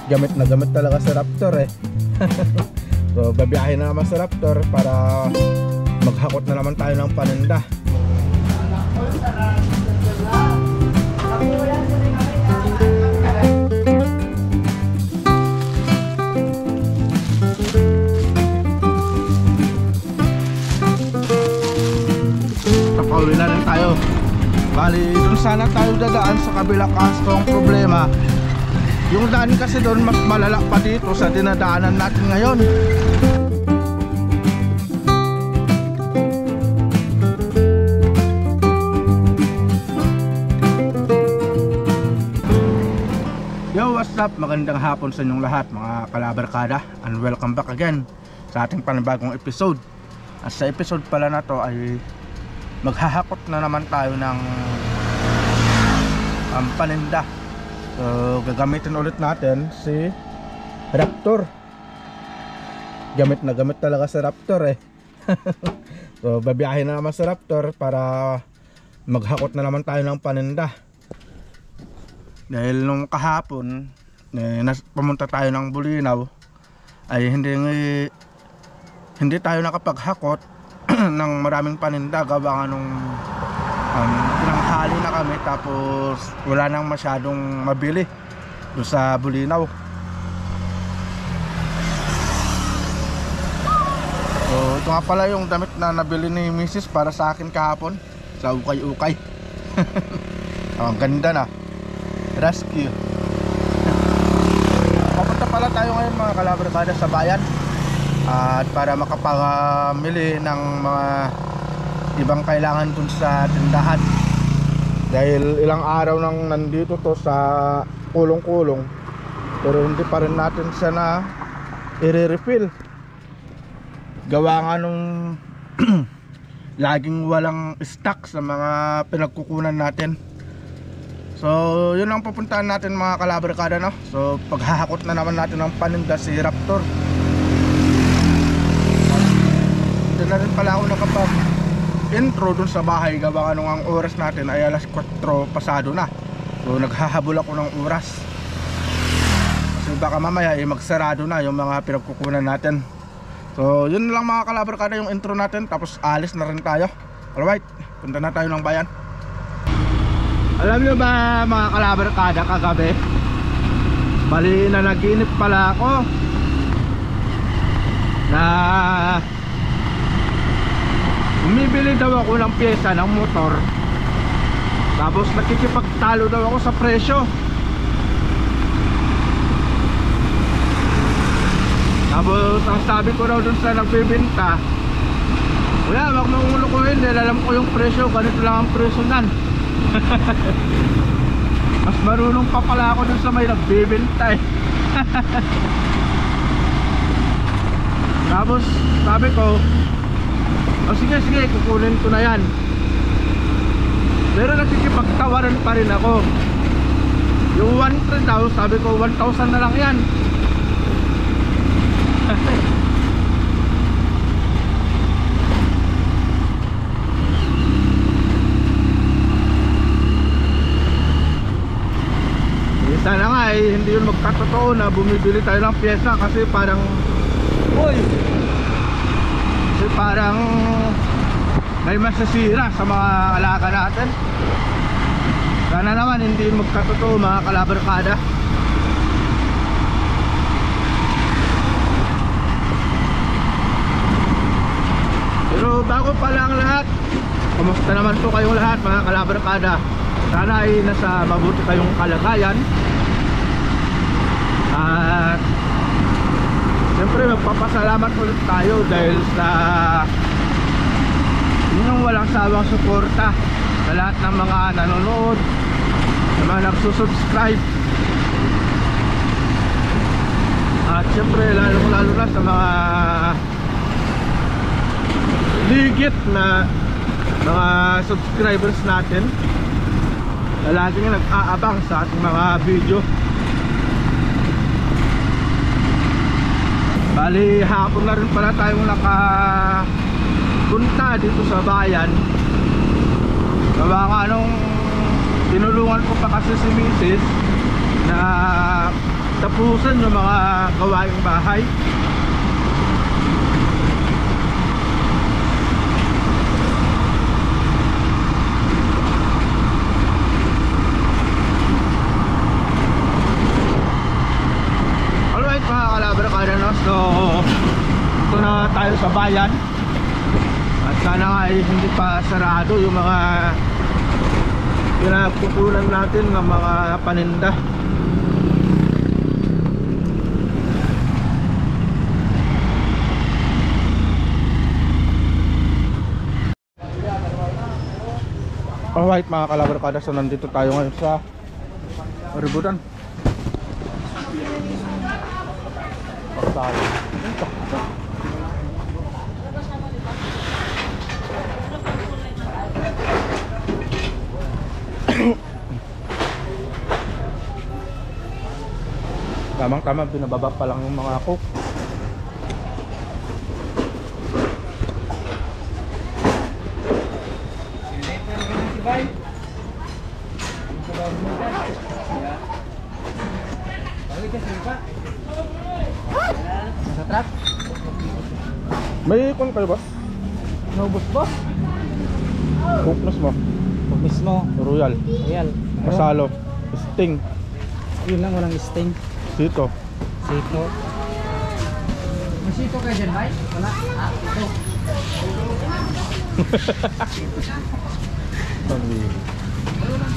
gamit na gamit talaga sa Raptor eh. So babiyahin na naman sa Raptor para maghakot na naman tayo ng paninda. Pauwi na rin tayo. Bali, dun sana tayo dadaan sa kabila, kaso ang problema yung daan kasi doon mas malala pa dito sa dinadaanan natin ngayon. Yo, what's up? Magandang hapon sa inyong lahat mga kalabarkada, and welcome back again sa ating panibagong episode. At sa episode pala na to ay maghahakot na naman tayo ng paninda. So gagamitin ulit natin si Raptor. Gamit na gamit talaga sa Raptor eh. So babiyahin na naman sa Raptor para maghakot na naman tayo ng paninda. Dahil nung kahapon pumunta tayo ng Bulinaw ay hindi tayo nakapaghakot ng maraming paninda gawa nga nung tinanghali na kami, tapos wala nang masyadong mabili doon sa Bulinaw. So ito nga pala yung damit na nabili ni Mrs. para sa akin kahapon sa ukay-ukay. Ang ganda na, rescue. Papunta pala tayo ngayon mga kalabarkada sa bayan at para makapamili ng mga ibang kailangan dun sa tindahan. Dahil ilang araw nang nandito to sa kulong-kulong, pero hindi pa rin natin siya na i-refill. Gawa nga nung laging walang stock sa mga pinagkukunan natin. So yun ang pupuntahan natin mga kalabarkada, no? So paghahakot na naman natin ng paninda si Raptor. Hindi na rin pala ako intro dun sa bahay gawa nung ang oras natin ay alas 4 pasado na. So naghahabol ako ng oras kasi baka mamaya magsarado na yung mga pinagkukunan natin. So yun lang mga kalabarkada yung intro natin, tapos alis na rin tayo. Alright, punta na tayo ng bayan. Alam nyo ba mga kalabarkada, kagabi bali na naginip pala ako na bumibili daw ako ng pyesa ng motor, tapos nakikipagtalo daw ako sa presyo. Tapos ang sabi ko daw dun sa nagbibenta, wala, wag mong ulukuhin dahil alam ko yung presyo, ganito lang ang presyo nan. Mas marunong pa pala ako dun sa may nagbibenta eh. Tapos sabi ko, sige, kukunin ko na yan. Pero nakikipagtawaran pa rin ako. Yung 1,000 daw, sabi ko 1,000 na lang yan. Sana nga hindi yun magkatotoo na bumibili tayo ng pyesa, kasi parang parang may masasira sa mga alaga natin. Sana naman hindi magkatotoo mga kalabarkada. Pero bago pa lang lahat, kamusta naman po kayong lahat mga kalabarkada? Sana ay nasa mabuti kayong kalagayan. At siyempre magpapasalamat ulit tayo dahil sa inyong walang sawang suporta sa lahat ng mga nanonood, sa mga nagsusubscribe, at siyempre lalo na sa mga ligit na mga subscribers natin na laging nag-aabang sa ating mga video. Bali hapon na rin pala tayong nakapunta dito sa bayan. Gawa nga nung tinulungan ko pa kasi si Mrs. na tapusan yung mga gawaing bahay. Alright mga kalabar ka na, no? So ito na tayo sa bayan. At sana nga ay hindi pa sarado yung mga pinagpupunan natin ng mga paninda. Alright mga kalabarkada, so nandito tayo ngayon sa Ributan. Tamang-tama, binababa pa lang yung mga coke. May ikon kayo boss? Nobus boss? Cookness mo? Mismo. Royal? Royal. Masalo? Sting? Yun lang, walang sting. Sito? Sito. May sito kayo dyan, Bay? Wala? Ah, ito.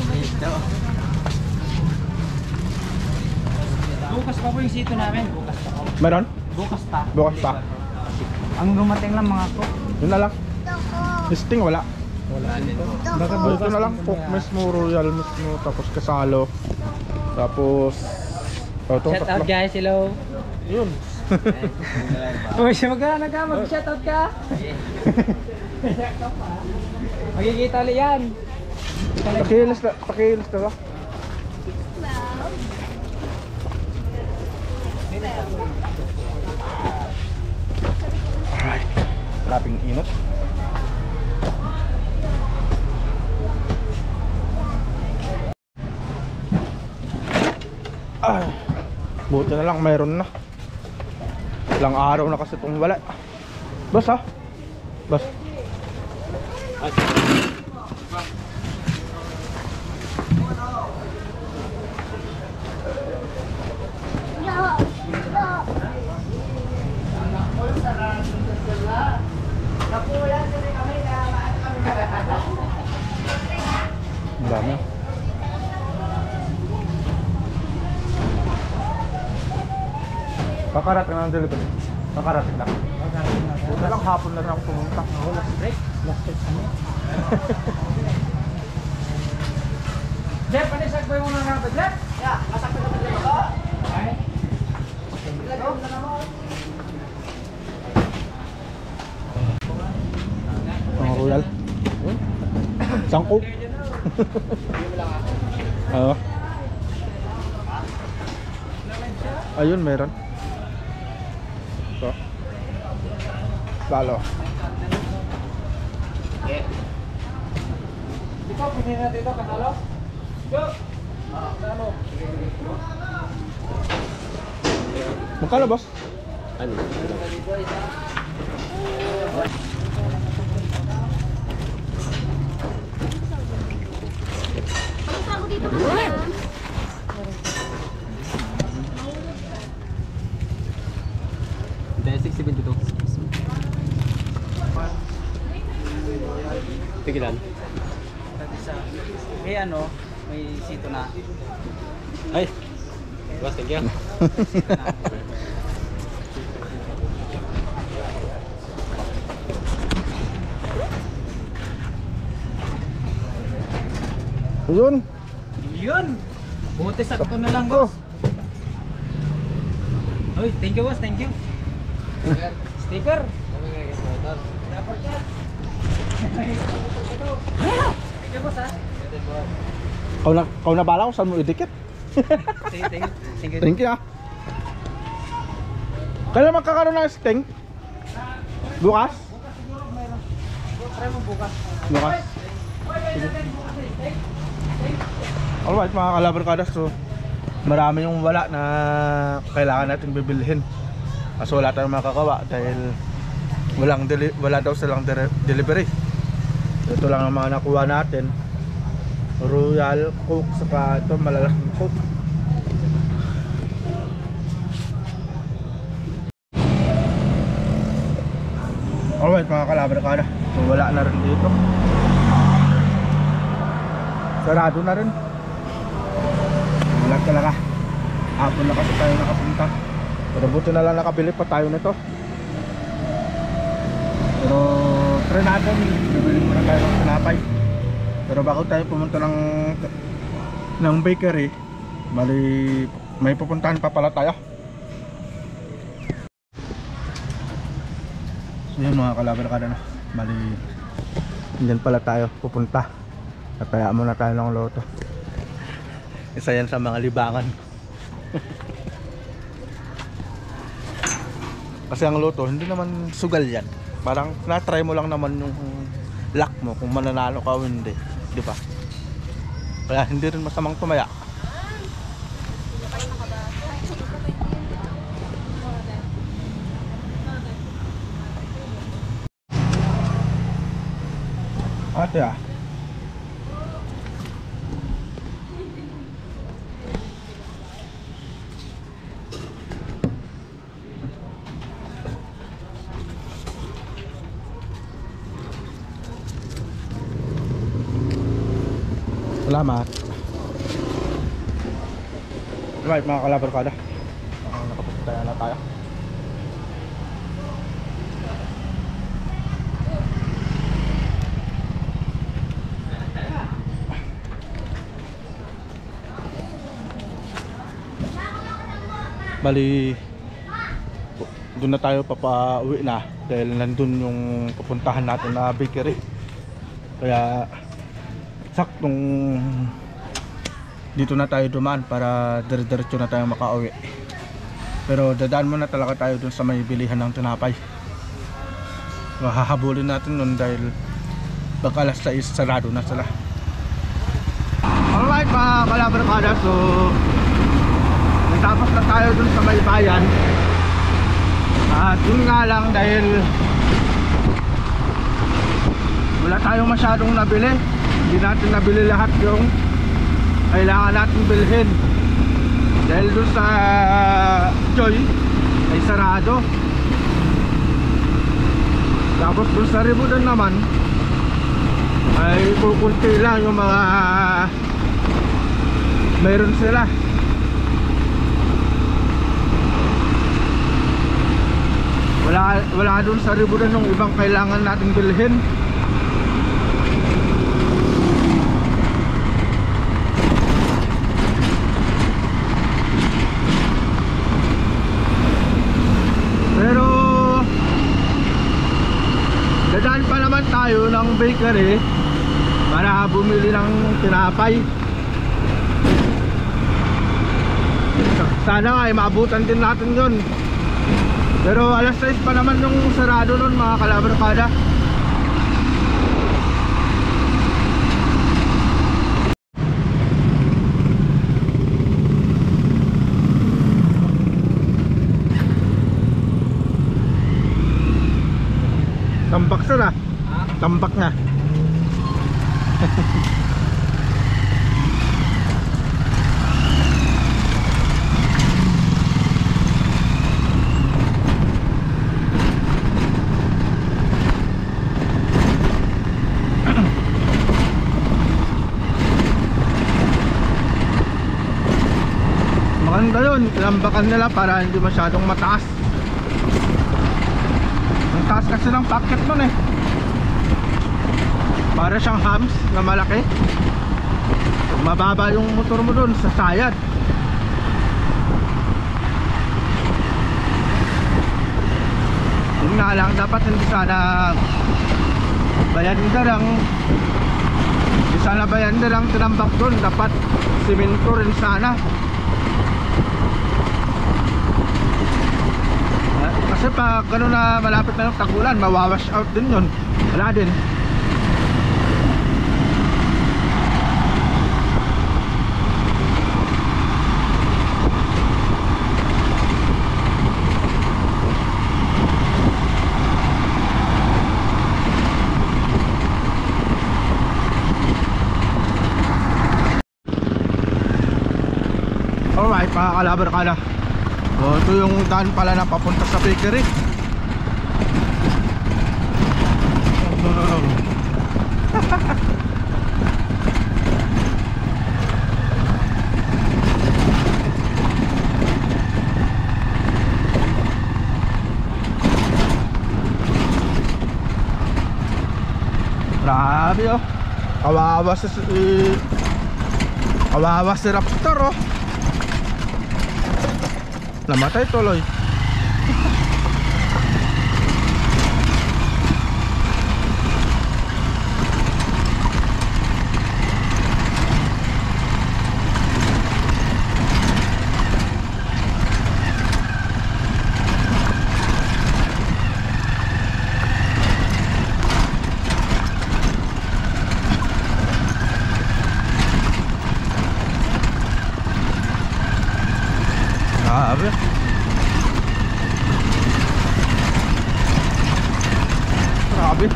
Sito. Bukas pa po yung sito namin. Bukas pa po. Meron? Bukas pa. Bukas pa? Ang dumating lang mga ko. Yun na lang? Sting wala? Wala dito. Baka So, ito na lang, cook mismo, royal mismo, tapos kasalo. Tapos ito, Shout out guys, hello. Yun. Uy, siya mag-shout out ka. Magkikita ulit yan. Pakilis na lang. Alright. Grabing inot. Ay, buti na lang mayroon na. Ilang araw na kasi itong wala. Bas ha? Bas. Ang dami. Kakarating na ang delivery. Kakarating na. Buta lang hapon na rin ako pumunta. Last break. Last break kami. Jeff, panisag po yung mga nabat, Jeff? Yeah, masak ko naman dito. Okay. Mga royal. Sangko. Oo. Ayun, meron. Ito. Lalo. Dito, pwede na dito, kasalo? Go! Kasalo. Magkano boss? Ano? Dahil 672. Tigilan. May ano, may sito na. Ay! Boss, thank you. Ayun. Yun! Buti sakto na lang, boss. Uy, thank you, boss, thank you. Sticker. Dapat yan. Thank you, boss, ha? Kau na bala kung saan mo idikit. Thank you. Thank you ah. Kailan magkakaroon ng sting? Bukas? Try mo bukas. Bukas. Alright mga kalabarkada, so marami yung wala na kailangan natin bibilhin. Kaso wala tayong makagawa dahil wala daw silang delivery. Ito lang ang mga nakuha natin. Royal Coke, saka ito malalaking Coke. Alright mga kalabarkada, so wala na rin dito. Sarado na rin. Wala talaga. Hapon na kasi tayo nakapunta. Pero buti na lang nakabili pa tayo nito. Pero try natin, bibili muna tayo ng tinapay. Pero bago tayo pumunta ng bakery, bali may pupuntahan pa pala tayo. So yun mga kalabarkada, no? Bali dyan pala tayo pupunta. Nataya muna tayo ng loto. Isa yan sa mga libangan. Kasi ang loto hindi naman sugal yan. Parang na-try mo lang naman yung luck mo kung mananalo ka o hindi, di ba? Kaya hindi rin masamang tumaya. Ate ah. Salamat. Right mga kalabarkada, nakapunta na tayo. Bali doon na tayo papauwi na dahil nandun yung pupuntahan natin na bakery. Kaya saktong dito na tayo dumaan para dire-diretso na tayo makauwi. Pero dadaan muna talaga tayo dun sa may bilihan ng tinapay. Hahabulin natin nun dahil pag alas 6 sarado na sila. Alright mga kalabarkada, so natapos na tayo dun sa may bayan. At yun nga lang, dahil wala tayong masyadong nabili, hindi natin nabili lahat yung kailangan natin bilhin dahil doon sa Joy ay sarado. Tapos doon sa Ribudan naman ay kukunti lang yung mga mayroon sila. Wala doon sa Ribudan yung ibang kailangan natin bilhin. Pero dadaan pa naman tayo ng bakery para bumili ng tinapay. Sana ay maabutan din natin yun. Pero alas 6 pa naman yung sarado nun mga kalabarkada. Tambak sila. Tambak nga. Maganda yun, lambakan nila para hindi masyadong mataas. Ang taas kasi ng packet nun eh. Para siyang hams na malaki. Mababa yung motor mo dun sa sayad. Yun nga lang, dapat hindi sana bayan na lang. Hindi sana bayan na lang tinambak dun. Dapat simento rin sana. Kasi pag gano'n na malapit na yung tagulan, mawawash out din yun. Wala din. kalabarkada. So ito yung daan pala na papunta sa bakery. Grabe oh. Kawawa si Raptor oh. Namatay tuloy. Grabe. Grabe.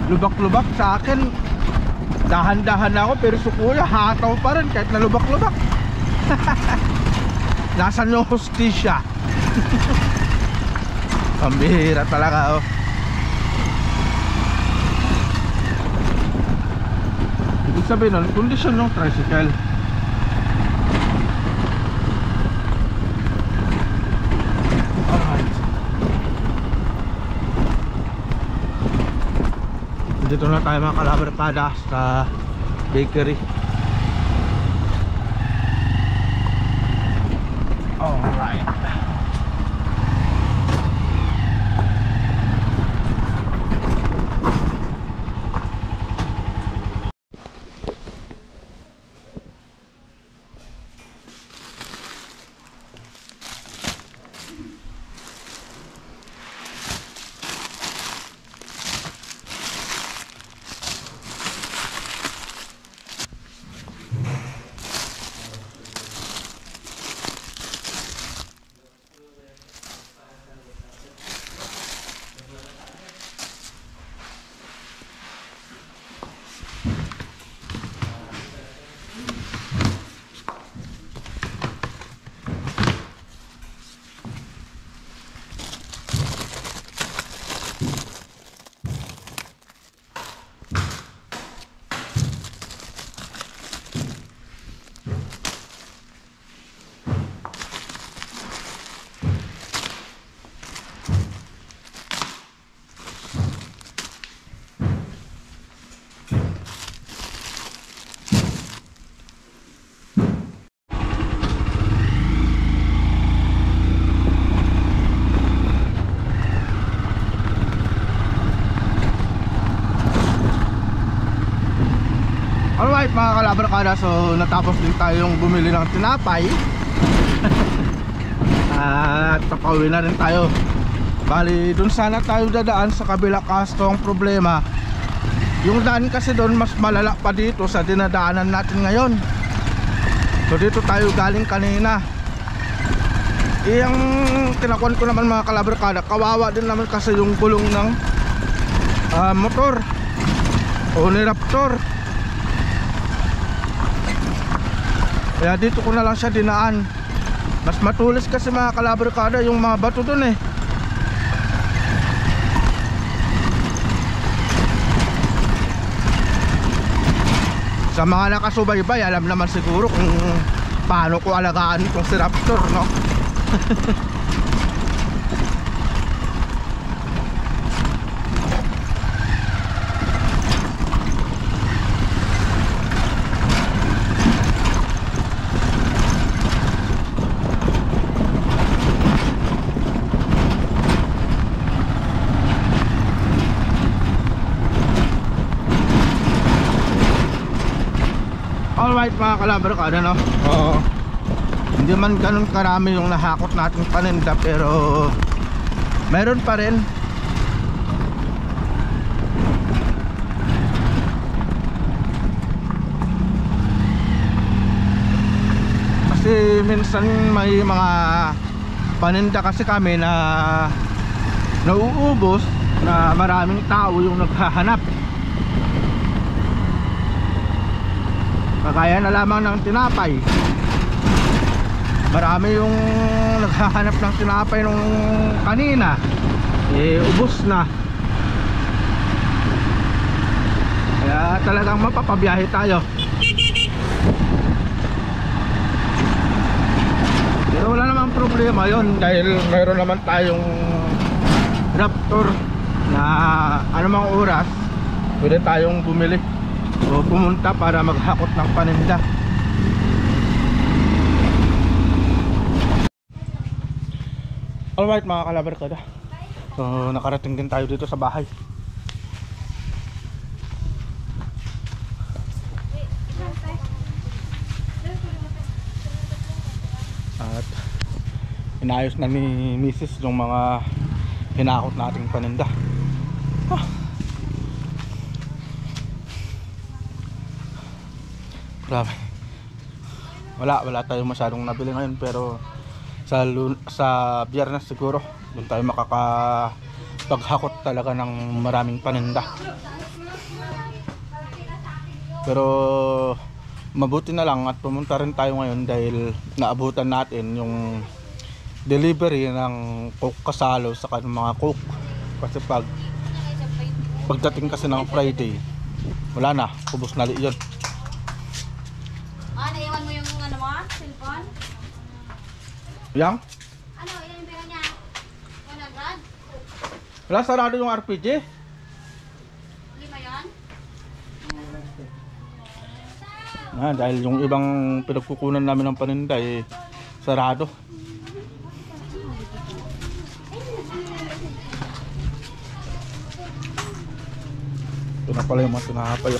Lubak-lubak sa akin. Dahan-dahan ako pero si kuya hataw pa rin kahit na lubak-lubak. Nasaan yung hustisya? Pambihira talaga oh. Ibig sabihin nun, kondisyon yung tricycle. Dito na tayo mga kalabarkada sa bakery. Alright. Alright mga kalabarkada, so natapos din tayong bumili ng tinapay. At papauwi na rin tayo. Bali dun sana tayo dadaan sa kabila, kaso ang problema yung daan kasi doon mas malala pa dito sa dinadaanan natin ngayon. So dito tayo galing kanina. Yung tinakuan ko naman mga kalabarkada, kawawa din naman kasi yung gulong ng motor o ni Raptor. Kaya dito ko na lang siya dinaan. Mas matulis kasi mga kalabarkada yung mga bato dun eh. Sa mga nakasubaybay, alam naman siguro kung paano ko alagaan itong si Raptor, no? Alright mga kalabarkada, no? Hindi man ganun karami yung nahakot nating paninda, pero meron pa rin. Kasi minsan may mga paninda kasi kami na nauubos, na maraming tao yung naghahanap. Kagaya na lamang ng tinapay. marami yung naghahanap ng tinapay nung kanina, ubos na. Kaya talagang mapapabiyahe tayo. Pero wala namang problema yon dahil mayroon naman tayong Raptor na anumang oras pwede tayong bumili o pumunta para maghakot ng paninda. Alright mga kalabarkada, so nakarating din tayo dito sa bahay. At inayos na ni Mrs. yung mga hinakot nating paninda. Grabe. Wala tayo masyadong nabili ngayon, pero sa Biyernes siguro doon tayo makakapaghakot talaga ng maraming paninda. Pero mabuti na lang at pumunta rin tayo ngayon dahil naabutan natin yung delivery ng Coke Kasalo sa mga Coke. Kasi pagdating kasi ng Friday, wala na, ubos na yun. Naiwan mo yung ano mo? Cellphone? Yang? Ano? Ilan yung pera niya? 100? Wala, sarado yung RPG. 5 yun? Dahil yung ibang pinagkukunan namin ng paninda sarado. Ito na pala yung mga tinapay.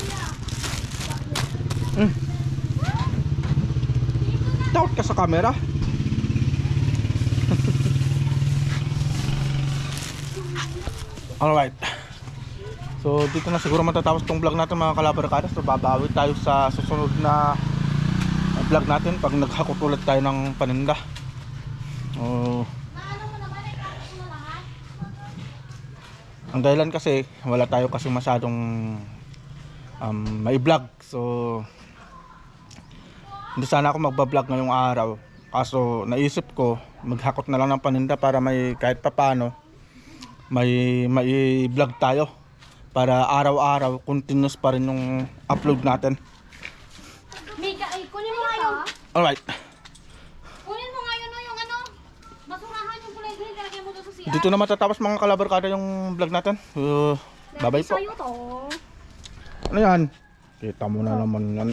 Takot ka sa camera. Alright, so dito na siguro matatapos tong vlog natin mga kalabarkada. So babawi tayo sa susunod na vlog natin pag naghakot ulit tayo ng paninda. Ang dahilan kasi wala tayo kasi masyadong may vlog. So hindi sana ako magbablog ngayong araw, kaso naisip ko maghakot na lang ng paninda para may kahit papano may vlog tayo, para araw-araw continuous pa rin yung upload natin. Mika, kunin mo nga yun. Alright, Kunin mo nga yun yung ano. Basurahan yung kulay green. Lalagyan mo doon sa CR. dito na matatapos mga kalabarkada yung vlog natin. Bye bye po. Sa'yo to. Ano yan? Kita mo na naman yan